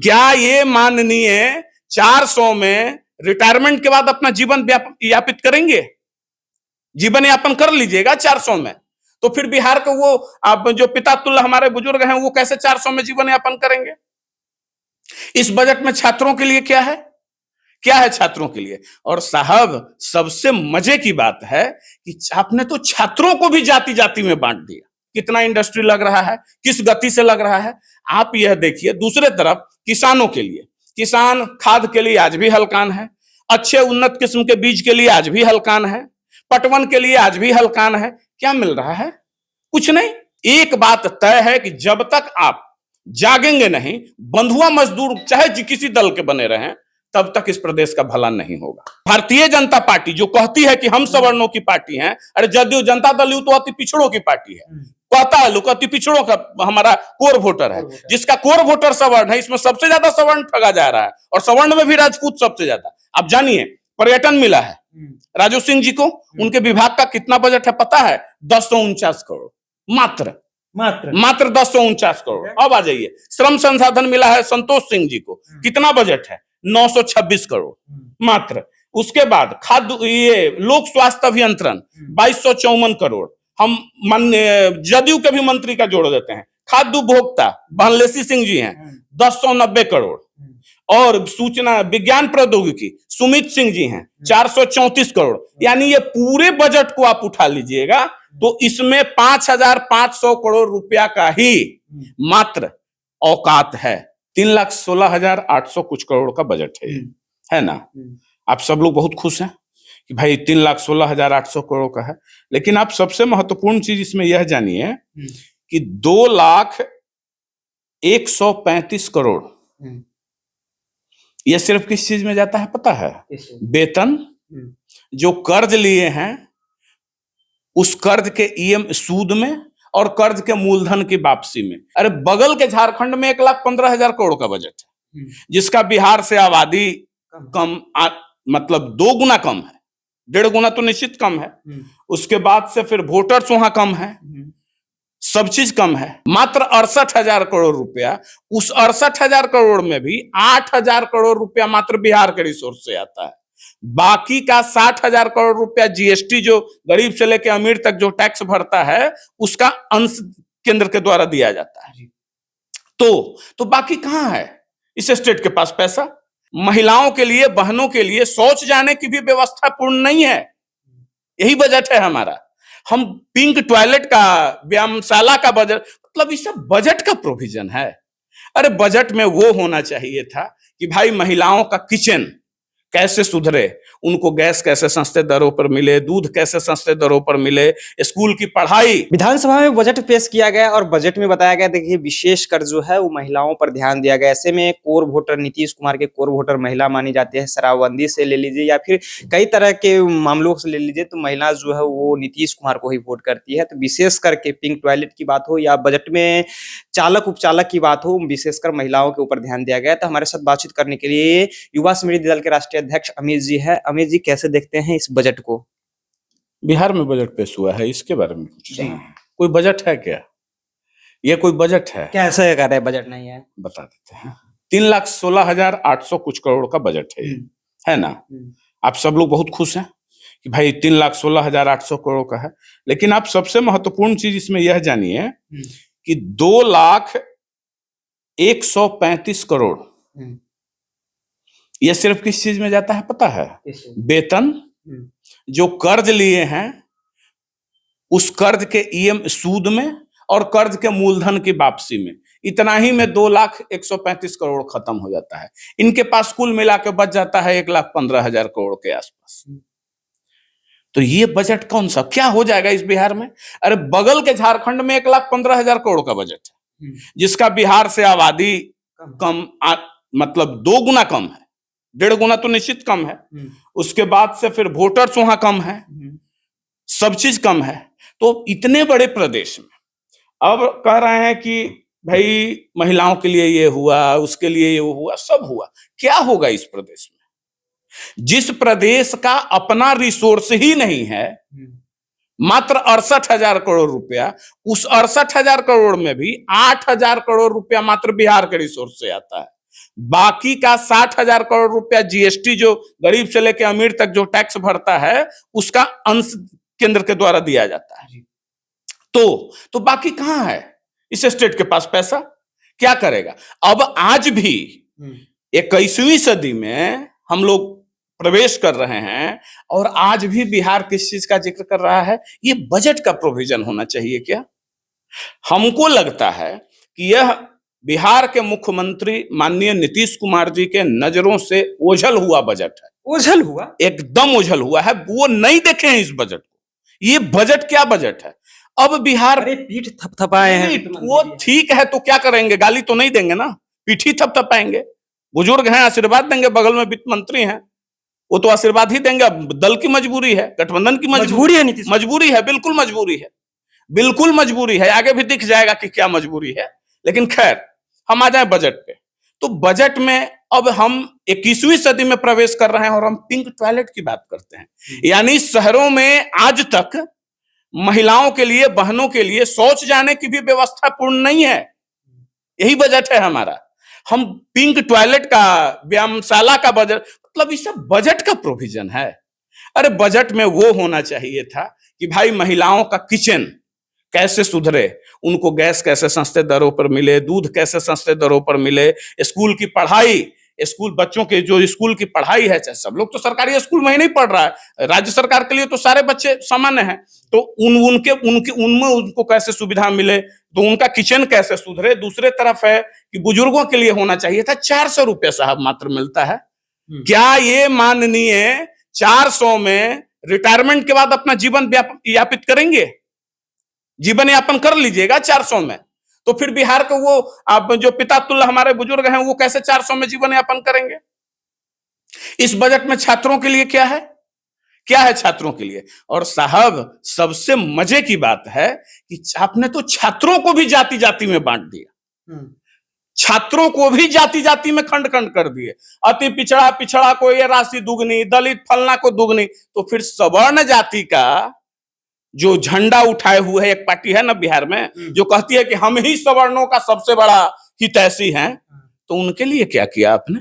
क्या ये माननीय 400 में रिटायरमेंट के बाद अपना जीवन यापित करेंगे? जीवन यापन कर लीजिएगा 400 में, तो फिर बिहार के वो आप जो पितातुल्य हमारे बुजुर्ग हैं वो कैसे 400 में जीवन यापन करेंगे? इस बजट में छात्रों के लिए क्या है? क्या है छात्रों के लिए? और साहब सबसे मजे की बात है कि आपने तो छात्रों को भी जाति जाति में बांट दिया। कितना इंडस्ट्री लग रहा है, किस गति से लग रहा है आप यह देखिए। दूसरे तरफ किसानों के लिए, किसान खाद के लिए आज भी हलकान है, अच्छे उन्नत किस्म के बीज के लिए आज भी हलकान है, पटवन के लिए आज भी हलकान है। क्या मिल रहा है? कुछ नहीं। एक बात तय है कि जब तक आप जागेंगे नहीं, बंधुआ मजदूर चाहे किसी दल के बने रहें, तब तक इस प्रदेश का भला नहीं होगा। भारतीय जनता पार्टी जो कहती है कि हम सवर्णों की पार्टी हैं, अरे जदयू जनता दल तो अति पिछड़ों की पार्टी है, कहता है लोग अति पिछड़ों का हमारा कोर वोटर है, जिसका कोर वोटर सवर्ण है। इसमें सबसे ज्यादा सवर्ण ठगा जा रहा है, और सवर्ण में भी राजपूत सबसे ज्यादा। आप जानिए, पर्यटन मिला है राजू सिंह जी को, उनके विभाग का कितना बजट है पता है? 1049 करोड़ मात्र 1049 करोड़। अब आ जाइए, श्रम संसाधन मिला है संतोष सिंह जी को, कितना बजट है? 926 करोड़ मात्र। उसके बाद खाद्य ये लोक स्वास्थ्य अभियंत्रण 2254 करोड़। हम जदयू के भी मंत्री का जोड़ देते हैं। खाद्य उपभोक्ता बहनलेसी सिंह जी हैं 1090 करोड़। और सूचना विज्ञान प्रौद्योगिकी सुमित सिंह जी हैं 434 करोड़। यानी ये पूरे बजट को आप उठा लीजिएगा तो इसमें 5500 करोड़ रुपया का ही मात्र औकात है। 3,16,800 कुछ करोड़ का बजट है ना? आप सब लोग बहुत खुश हैं कि भाई 3,16,800 करोड़ का है। लेकिन आप सबसे महत्वपूर्ण चीज इसमें यह जानिए कि 2,135 करोड़ यह सिर्फ किस चीज में जाता है पता है? वेतन, जो कर्ज लिए हैं उस कर्ज के सूद में, और कर्ज के मूलधन की वापसी में। अरे बगल के झारखंड में 1,15,000 करोड़ का बजट है, जिसका बिहार से आबादी कम मतलब 2 गुना कम है, 1.5 गुना तो निश्चित कम है। उसके बाद से फिर वोटर्स वहां कम है, सब चीज कम है। मात्र 68,000 करोड़ रुपया। उस 68,000 करोड़ में भी 8,000 करोड़ रुपया मात्र बिहार के रिसोर्स से आता है। बाकी का 60,000 करोड़ रुपया जीएसटी, जो गरीब से लेकर अमीर तक जो टैक्स भरता है, उसका अंश केंद्र के द्वारा दिया जाता है। तो बाकी कहां है इस स्टेट के पास पैसा? महिलाओं के लिए, बहनों के लिए शौच जाने की भी व्यवस्था पूर्ण नहीं है। यही बजट है हमारा। हम पिंक टॉयलेट का, व्यायामशाला का बजट, मतलब इस सब बजट का प्रोविजन है। अरे बजट में वो होना चाहिए था कि भाई महिलाओं का किचन कैसे सुधरे, उनको गैस कैसे सस्ते दरों पर मिले, दूध कैसे सस्ते दरों पर मिले, स्कूल की पढ़ाई। विधानसभा में बजट पेश किया गया और बजट में बताया गया, देखिए विशेष कर जो है वो महिलाओं पर ध्यान दिया गया। ऐसे में कोर वोटर, नीतीश कुमार के कोर वोटर महिला मानी जाती है। शराबबंदी से ले लीजिए या फिर कई तरह के मामलों से ले लीजिए, तो महिला जो है वो नीतीश कुमार को ही वोट करती है। तो विशेष करके पिंक टॉयलेट की बात हो या बजट में चालक उपचालक की बात हो, विशेषकर महिलाओं के ऊपर ध्यान दिया गया। तो हमारे साथ बातचीत करने के लिए युवा समृद्धि दल के राष्ट्रीय अध्यक्ष अमित जी है। अमित जी, कैसे देखते हैं इस बजट को? बिहार में बजट पेश हुआ है, इसके बारे में पूछ रहे हैं। कोई बजट है क्या? ये कोई बजट है? कैसे कह रहे हैं बजट नहीं है? बता देते हैं। 3,16,800 कुछ करोड़ का बजट है ना? आप सब लोग बहुत खुश हैं कि भाई 3,16,800 करोड़ का है। लेकिन आप सबसे महत्वपूर्ण चीज इसमें यह जानिए कि 2,135 करोड़ यह सिर्फ किस चीज में जाता है पता है? वेतन, जो कर्ज लिए हैं उस कर्ज के सूद में, और कर्ज के मूलधन की वापसी में। इतना ही में 2,135 करोड़ खत्म हो जाता है। इनके पास कुल मिला के बच जाता है 1,15,000 करोड़ के आसपास। तो ये बजट कौन सा, क्या हो जाएगा इस बिहार में? अरे बगल के झारखंड में 1,15,000 करोड़ का बजट है, जिसका बिहार से आबादी कम मतलब 2 गुना कम है, 1.5 गुना तो निश्चित कम है। उसके बाद से फिर वोटर्स वहां कम है, सब चीज कम है। तो इतने बड़े प्रदेश में अब कह रहे हैं कि भाई महिलाओं के लिए ये हुआ, उसके लिए ये हुआ, सब हुआ। क्या होगा इस प्रदेश में? जिस प्रदेश का अपना रिसोर्स ही नहीं है, मात्र 68,000 करोड़ रुपया। उस 68,000 करोड़ में भी 8,000 करोड़ रुपया मात्र बिहार के रिसोर्स से आता है। बाकी का 60,000 करोड़ रुपया जीएसटी जो गरीब से लेकर अमीर तक जो टैक्स भरता है उसका अंश केंद्र के द्वारा दिया जाता है। तो बाकी कहां है इस स्टेट के पास पैसा? क्या करेगा? अब आज भी 21वीं सदी में हम लोग प्रवेश कर रहे हैं और आज भी बिहार किस चीज का जिक्र कर रहा है? ये बजट का प्रोविजन होना चाहिए क्या? हमको लगता है कि यह बिहार के मुख्यमंत्री माननीय नीतीश कुमार जी के नजरों से ओझल हुआ बजट है। ओझल हुआ, एकदम ओझल हुआ है। वो नहीं देखे हैं इस बजट को। ये बजट क्या बजट है? अब बिहार पीठ थपथपाए हैं। वो ठीक है तो क्या करेंगे? गाली तो नहीं देंगे ना, पीठ ही थपथपाएंगे। बुजुर्ग हैं, आशीर्वाद देंगे, बगल में वित्त मंत्री हैं, वो तो आशीर्वाद ही देंगे। अब दल की मजबूरी है, गठबंधन की मजबूरी है, नीतीश मजबूरी है, बिल्कुल मजबूरी है, बिल्कुल मजबूरी है। आगे भी दिख जाएगा कि क्या मजबूरी है। लेकिन खैर, हम आ जाए बजट पे। तो बजट में अब हम 21वीं सदी में प्रवेश कर रहे हैं और हम पिंक टॉयलेट की बात करते हैं। यानी शहरों में आज तक महिलाओं के लिए, बहनों के लिए शौच जाने की भी व्यवस्था पूर्ण नहीं है। यही बजट है हमारा। हम पिंक टॉयलेट का, व्यायामशाला का बजट, मतलब ये सब बजट का प्रोविजन है। अरे बजट में वो होना चाहिए था कि भाई महिलाओं का किचन कैसे सुधरे, उनको गैस कैसे सस्ते दरों पर मिले, दूध कैसे सस्ते दरों पर मिले, स्कूल की पढ़ाई, स्कूल बच्चों के जो स्कूल की पढ़ाई है, चाहे सब लोग तो सरकारी स्कूल में ही नहीं पढ़ रहा है, राज्य सरकार के लिए तो सारे बच्चे सामान्य हैं, तो उनमें उनको कैसे सुविधा मिले, तो उनका किचन कैसे सुधरे। दूसरे तरफ है कि बुजुर्गों के लिए होना चाहिए था 400 रुपया साहब मात्र मिलता है। क्या ये माननीय 400 में रिटायरमेंट के बाद अपना जीवन यापित करेंगे? जीवन यापन कर लीजिएगा 400 में, तो फिर बिहार को वो आप जो पिता तुल्य हमारे बुजुर्ग हैं वो कैसे 400 में जीवन यापन करेंगे? इस बजट में छात्रों के लिए क्या है? क्या है छात्रों के लिए? और साहब सबसे मजे की बात है कि आपने तो छात्रों को भी जाति जाति में बांट दिया। छात्रों को भी जाति जाति में खंड खंड कर दिए। अति पिछड़ा पिछड़ा को ये राशि दुगनी, दलित फलना को दुगनी। तो फिर सवर्ण जाति का जो झंडा उठाए हुए है एक पार्टी है ना बिहार में, जो कहती है कि हम ही सवर्णों का सबसे बड़ा हितैषी हैं, तो उनके लिए क्या किया आपने?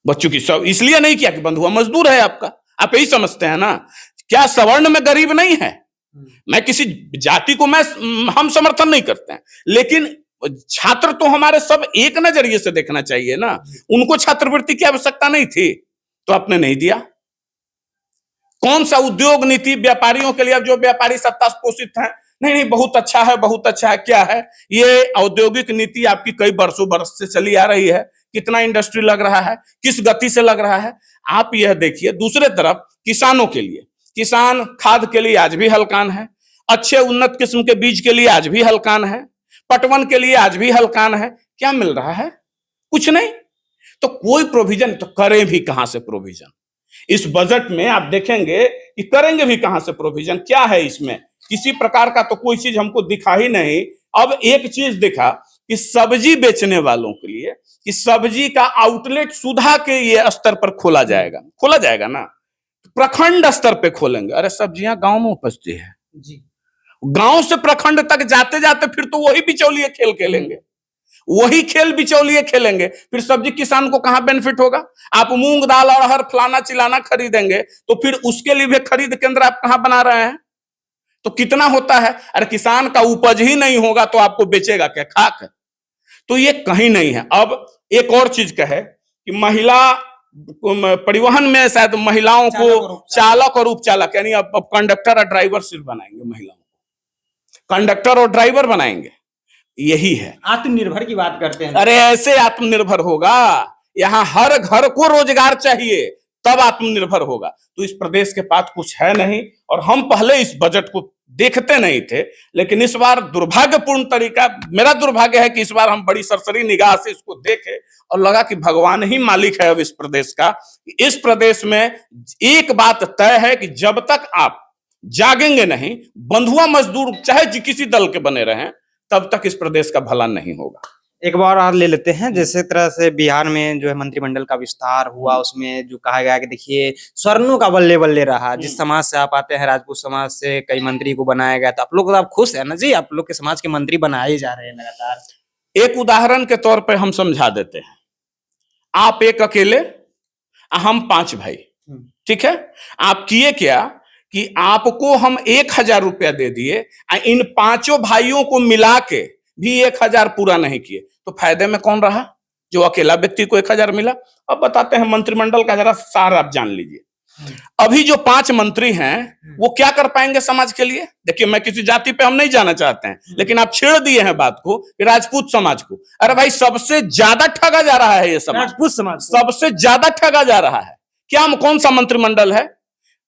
बच्चों की सब इसलिए नहीं किया कि बंधुआ मजदूर है आपका, आप यही समझते हैं ना। क्या सवर्ण में गरीब नहीं है? मैं किसी जाति को हम समर्थन नहीं करते हैं, लेकिन छात्र तो हमारे सब एक नजरिए से देखना चाहिए ना। उनको छात्रवृत्ति की आवश्यकता नहीं थी तो आपने नहीं दिया। कौन सा उद्योग नीति व्यापारियों के लिए? अब जो व्यापारी सत्ता पोषित हैं, नहीं बहुत अच्छा है, बहुत अच्छा है। क्या है ये औद्योगिक नीति? आपकी कई बरसों बरस से चली आ रही है। कितना इंडस्ट्री लग रहा है, किस गति से लग रहा है, आप यह देखिए। दूसरे तरफ किसानों के लिए, किसान खाद के लिए आज भी हलकान है, अच्छे उन्नत किस्म के बीज के लिए आज भी हलकान है, पटवन के लिए आज भी हलकान है। क्या मिल रहा है? कुछ नहीं। तो कोई प्रोविजन तो करें भी कहां से प्रोविजन? इस बजट में आप देखेंगे कि करेंगे भी कहां से प्रोविजन? क्या है इसमें? किसी प्रकार का तो कोई चीज हमको दिखा ही नहीं। अब एक चीज दिखा कि सब्जी बेचने वालों के लिए कि सब्जी का आउटलेट सुधा के ये स्तर पर खोला जाएगा ना, प्रखंड स्तर पे खोलेंगे। अरे सब्जियां गांव में उपजती है जी, गांव से प्रखंड तक जाते जाते फिर तो वही बिचौलिए खेल खेलेंगे, वही खेल बिचौलिए खेलेंगे। फिर सब्जी किसान को कहां बेनिफिट होगा? आप मूंग दाल अरहर फलाना चिलाना खरीदेंगे तो फिर उसके लिए भी खरीद केंद्र आप कहां बना रहे हैं? तो कितना होता है? अरे किसान का उपज ही नहीं होगा तो आपको बेचेगा क्या? खाक। तो ये कहीं नहीं है। अब एक और चीज कहे कि महिला परिवहन में शायद महिलाओं को चालक और उपचालक, यानी अब कंडक्टर और ड्राइवर सिर्फ बनाएंगे, महिलाओं को कंडक्टर और ड्राइवर बनाएंगे। यही है, आत्मनिर्भर की बात करते हैं। अरे ऐसे आत्मनिर्भर होगा? यहाँ हर घर को रोजगार चाहिए तब आत्मनिर्भर होगा। तो इस प्रदेश के पास कुछ है नहीं, और हम पहले इस बजट को देखते नहीं थे, लेकिन इस बार दुर्भाग्यपूर्ण तरीका, मेरा दुर्भाग्य है कि इस बार हम बड़ी सरसरी निगाह से इसको देखे और लगा कि भगवान ही मालिक है अब इस प्रदेश का। इस प्रदेश में एक बात तय है कि जब तक आप जागेंगे नहीं, बंधुआ मजदूर चाहे किसी दल के बने रहें, तब तक इस प्रदेश का भला नहीं होगा। एक बार और ले लेते हैं, जैसे तरह से बिहार में जो है मंत्रिमंडल का विस्तार हुआ, उसमें जो कहा गया कि देखिए स्वर्णों का बल्ले बल्ले रहा। जिस समाज से आप आते हैं, राजपूत समाज से, कई मंत्री को बनाया गया, तो आप लोग तो आप खुश है ना जी? आप लोग के समाज के मंत्री बनाए जा रहे हैं लगातार। एक उदाहरण के तौर पर हम समझा देते हैं। आप एक अकेले, हम 5 भाई, ठीक है। आप किए क्या कि आपको हम 1,000 रुपया दे दिए, इन 5 भाइयों को मिला के भी 1,000 पूरा नहीं किए, तो फायदे में कौन रहा? जो अकेला व्यक्ति को 1,000 मिला। अब बताते हैं मंत्रिमंडल का जरा सार आप जान लीजिए। अभी जो 5 मंत्री हैं वो क्या कर पाएंगे समाज के लिए? देखिए, मैं किसी जाति पे हम नहीं जाना चाहते हैं, लेकिन आप छेड़ दिए हैं बात को कि राजपूत समाज को। अरे भाई, सबसे ज्यादा ठगा जा रहा है ये समाज, राजपूत समाज सबसे ज्यादा ठगा जा रहा है। क्या कौन सा मंत्रिमंडल है?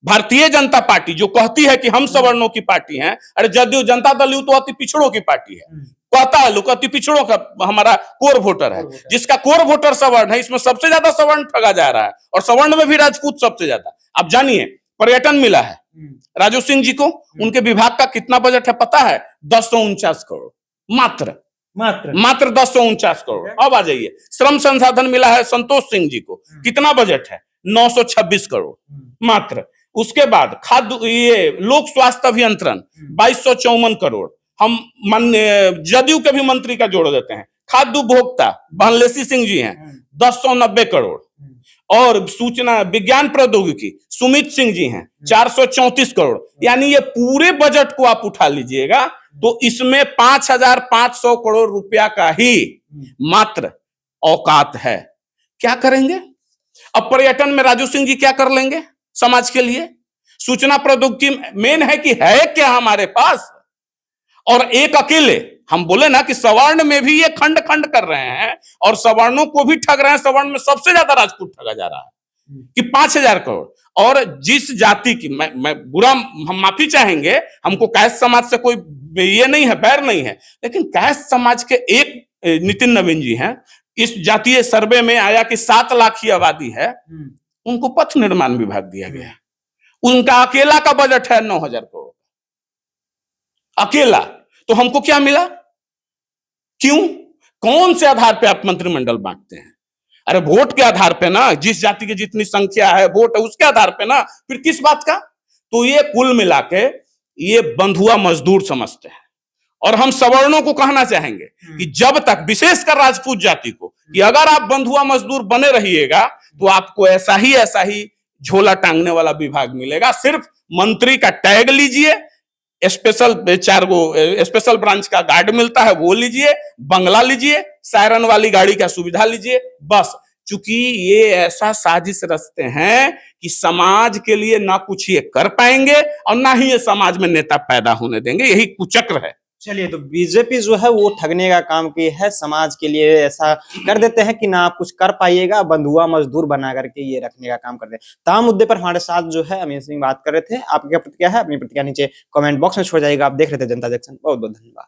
भारतीय जनता पार्टी जो कहती है कि हम सवर्णों की पार्टी हैं, अरे जदयू जनता दल यू तो अति पिछड़ों की पार्टी है, कहता है लोग अति पिछड़ों का हमारा कोर वोटर है, जिसका कोर वोटर सवर्ण है। इसमें सबसे ज्यादा सवर्ण ठगा जा रहा है, और सवर्ण में भी राजपूत सबसे ज्यादा। आप जानिए, पर्यटन मिला है राजू सिंह जी को, उनके विभाग का कितना बजट है पता है? 1049 करोड़, मात्र 1049 करोड़। अब आ जाइए, श्रम संसाधन मिला है संतोष सिंह जी को, कितना बजट है? 926 करोड़ मात्र। उसके बाद खाद्य, ये लोक स्वास्थ्य अभियंत्रण 2254 करोड़। हम जदयू के भी मंत्री का जोड़ देते हैं। खाद्य उपभोक्ता बनलेसी सिंह जी हैं, 1090 करोड़। और सूचना विज्ञान प्रौद्योगिकी सुमित सिंह जी हैं, 434 करोड़। यानी ये पूरे बजट को आप उठा लीजिएगा तो इसमें 5,500 करोड़ रुपया का ही मात्र औकात है। क्या करेंगे? अब पर्यटन में राजू सिंह जी क्या कर लेंगे समाज के लिए? सूचना प्रौद्योगिकी मेन है कि है क्या हमारे पास? और एक अकेले हम बोले ना कि सवर्ण में भी ये खंड खंड कर रहे हैं और सवर्णों को भी ठग रहे हैं। सवर्ण में सबसे ज्यादा राजपूत ठगा जा रहा है कि 5,000 करोड़। और जिस जाति की, मैं बुरा, हम माफी चाहेंगे, हमको कैस्ट समाज से कोई ये नहीं है, बैर नहीं है, लेकिन कैस्ट समाज के एक नितिन नवीन जी हैं, इस जातीय सर्वे में आया कि 7 लाख की आबादी है, उनको पथ निर्माण विभाग दिया गया। उनका अकेला का बजट है 9,000 करोड़ अकेला। तो हमको क्या मिला? क्यों? कौन से आधार पे आप मंत्रिमंडल बांटते हैं? अरे वोट के आधार पे ना, जिस जाति की जितनी संख्या है वोट है उसके आधार पे ना, फिर किस बात का? तो ये कुल मिला के ये बंधुआ मजदूर समझते हैं। और हम सवर्णों को कहना चाहेंगे कि जब तक, विशेषकर राजपूत जाति को, कि अगर आप बंधुआ मजदूर बने रहिएगा तो आपको ऐसा ही झोला टांगने वाला विभाग मिलेगा। सिर्फ मंत्री का टैग लीजिए, स्पेशल 4 स्पेशल ब्रांच का गार्ड मिलता है वो लीजिए, बंगला लीजिए, सायरन वाली गाड़ी का सुविधा लीजिए, बस। चूंकि ये ऐसा साजिश रचते हैं कि समाज के लिए ना कुछ ये कर पाएंगे और ना ही ये समाज में नेता पैदा होने देंगे। यही कुचक्र है। चलिए, तो बीजेपी जो है वो ठगने का काम की है, समाज के लिए ऐसा कर देते हैं कि ना आप कुछ कर पाइएगा, बंधुआ मजदूर बना करके ये रखने का काम करते हैं। तमाम मुद्दे पर हमारे साथ जो है अमीर सिंह बात कर रहे थे। आपकी क्या प्रतिक्रिया है? अपनी प्रतिक्रिया नीचे कमेंट बॉक्स में छोड़ जाइएगा। आप देख रहे थे जनता जंक्शन। बहुत बहुत धन्यवाद।